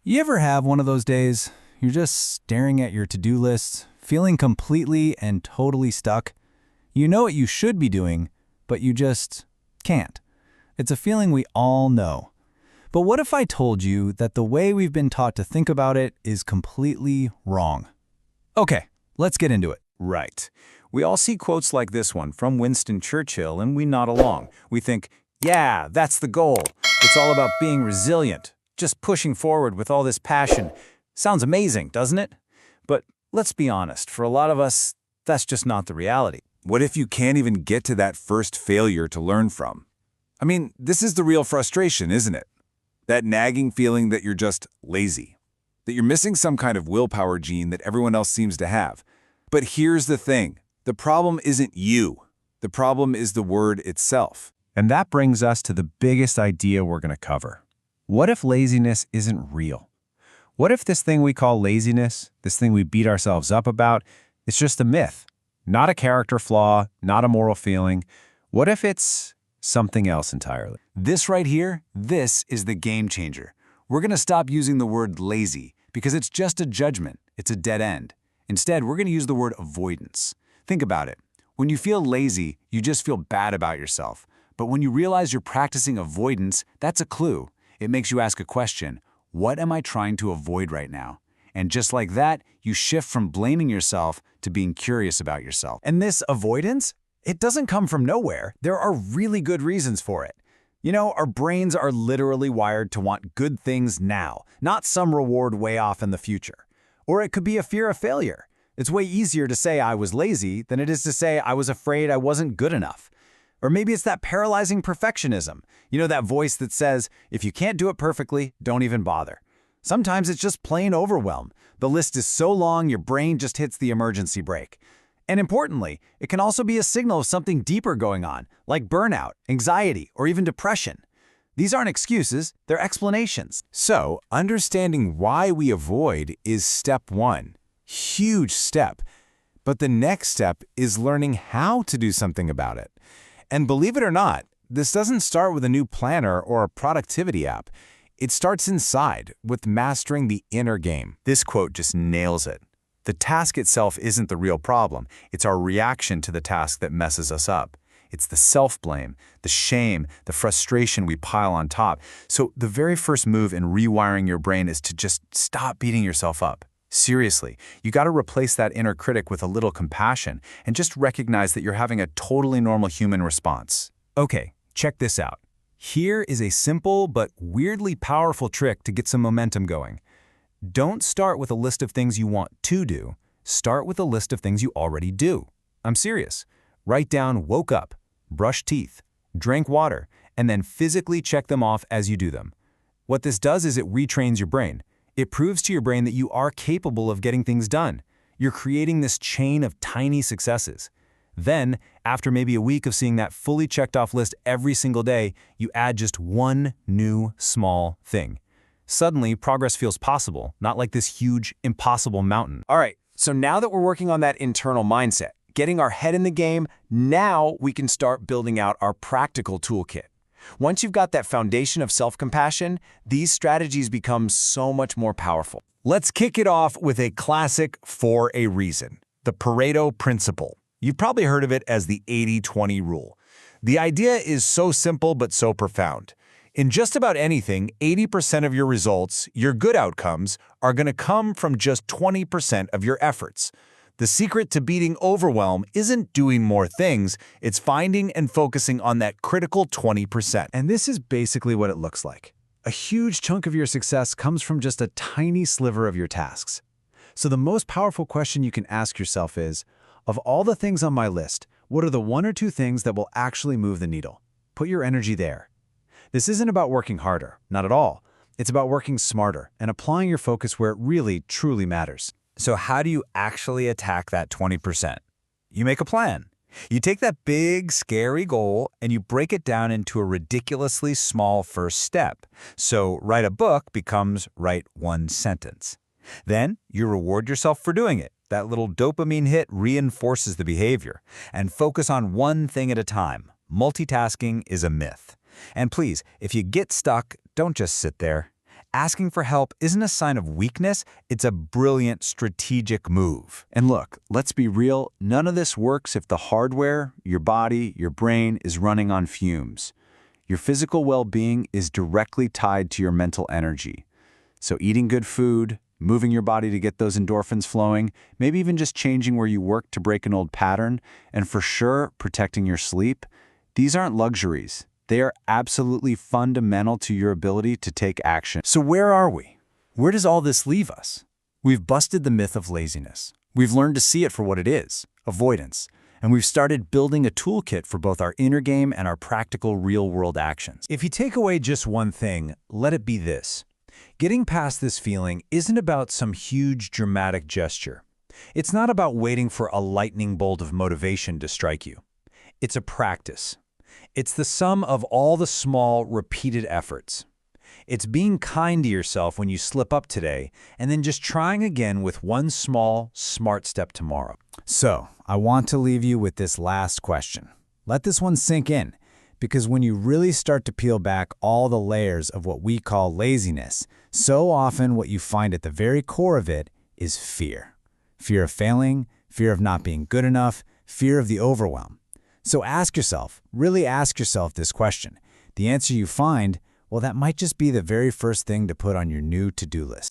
You ever have one of those days you're just staring at your to-do list, feeling completely and totally stuck? You know what you should be doing, but you just can't. It's a feeling we all know. But what if I told you that the way we've been taught to think about it is completely wrong? Okay, let's get into it. Right. We all see quotes like this one from Winston Churchill and we nod along. We think, yeah, that's the goal. It's all about being resilient, just pushing forward with all this passion. Sounds amazing, doesn't it? But let's be honest, for a lot of us, that's just not the reality. What if you can't even get to that first failure to learn from? I mean, this is the real frustration, isn't it? That nagging feeling that you're just lazy, that you're missing some kind of willpower gene that everyone else seems to have. But here's the thing. The problem isn't you. The problem is the word itself. And that brings us to the biggest idea we're going to cover. What if laziness isn't real? What if this thing we call laziness, this thing we beat ourselves up about, is just a myth? Not a character flaw, not a moral feeling. What if it's something else entirely? This right here, this is the game changer. We're going to stop using the word lazy because it's just a judgment. It's a dead end. Instead, we're going to use the word avoidance. Think about it. When you feel lazy, you just feel bad about yourself. But when you realize you're practicing avoidance, that's a clue. It makes you ask a question. What am I trying to avoid right now? And just like that, you shift from blaming yourself to being curious about yourself. And this avoidance, it doesn't come from nowhere. There are really good reasons for it. You know, our brains are literally wired to want good things now, not some reward way off in the future. Or it could be a fear of failure. It's way easier to say I was lazy than it is to say I was afraid I wasn't good enough. Or maybe it's that paralyzing perfectionism. You know, that voice that says, if you can't do it perfectly, don't even bother. Sometimes it's just plain overwhelm. The list is so long, your brain just hits the emergency brake. And importantly, it can also be a signal of something deeper going on, like burnout, anxiety, or even depression. These aren't excuses, they're explanations. So, understanding why we avoid is step one. Huge step. But the next step is learning how to do something about it. And believe it or not, this doesn't start with a new planner or a productivity app. It starts inside, with mastering the inner game. This quote just nails it. The task itself isn't the real problem. It's our reaction to the task that messes us up. It's the self-blame, the shame, the frustration we pile on top. So the very first move in rewiring your brain is to just stop beating yourself up. Seriously, you got to replace that inner critic with a little compassion and just recognize that you're having a totally normal human response. Okay, check this out. Here is a simple but weirdly powerful trick to get some momentum going. Don't start with a list of things you want to do. Start with a list of things you already do. I'm serious. Write down woke up, brushed teeth, drank water, and then physically check them off as you do them. What this does is it retrains your brain. It proves to your brain that you are capable of getting things done. You're creating this chain of tiny successes. Then, after maybe a week of seeing that fully checked off list every single day, you add just one new small thing. Suddenly, progress feels possible, not like this huge, impossible mountain. All right, so now that we're working on that internal mindset, getting our head in the game, now we can start building out our practical toolkit. Once you've got that foundation of self-compassion, these strategies become so much more powerful. Let's kick it off with a classic for a reason, the Pareto principle. You've probably heard of it as the 80-20 rule. The idea is so simple but so profound. In just about anything, 80% of your results, your good outcomes, are going to come from just 20% of your efforts. The secret to beating overwhelm isn't doing more things, it's finding and focusing on that critical 20%. And this is basically what it looks like. A huge chunk of your success comes from just a tiny sliver of your tasks. So the most powerful question you can ask yourself is, of all the things on my list, what are the one or two things that will actually move the needle? Put your energy there. This isn't about working harder, not at all. It's about working smarter and applying your focus where it really, truly matters. So how do you actually attack that 20%? You make a plan. You take that big, scary goal and you break it down into a ridiculously small first step. So write a book becomes write one sentence. Then you reward yourself for doing it. That little dopamine hit reinforces the behavior. And focus on one thing at a time. Multitasking is a myth. And please, if you get stuck, don't just sit there. Asking for help isn't a sign of weakness, it's a brilliant strategic move. And look, let's be real, none of this works if the hardware, your body, your brain is running on fumes. Your physical well-being is directly tied to your mental energy. So eating good food, moving your body to get those endorphins flowing, maybe even just changing where you work to break an old pattern, and for sure, protecting your sleep, these aren't luxuries. They are absolutely fundamental to your ability to take action. So where are we? Where does all this leave us? We've busted the myth of laziness. We've learned to see it for what it is, avoidance. And we've started building a toolkit for both our inner game and our practical real-world actions. If you take away just one thing, let it be this. Getting past this feeling isn't about some huge dramatic gesture. It's not about waiting for a lightning bolt of motivation to strike you. It's a practice. It's the sum of all the small, repeated efforts. It's being kind to yourself when you slip up today, and then just trying again with one small, smart step tomorrow. So, I want to leave you with this last question. Let this one sink in, because when you really start to peel back all the layers of what we call laziness, so often what you find at the very core of it is fear. Fear of failing, fear of not being good enough, fear of the overwhelm. So ask yourself, really ask yourself this question. The answer you find, well, that might just be the very first thing to put on your new to-do list.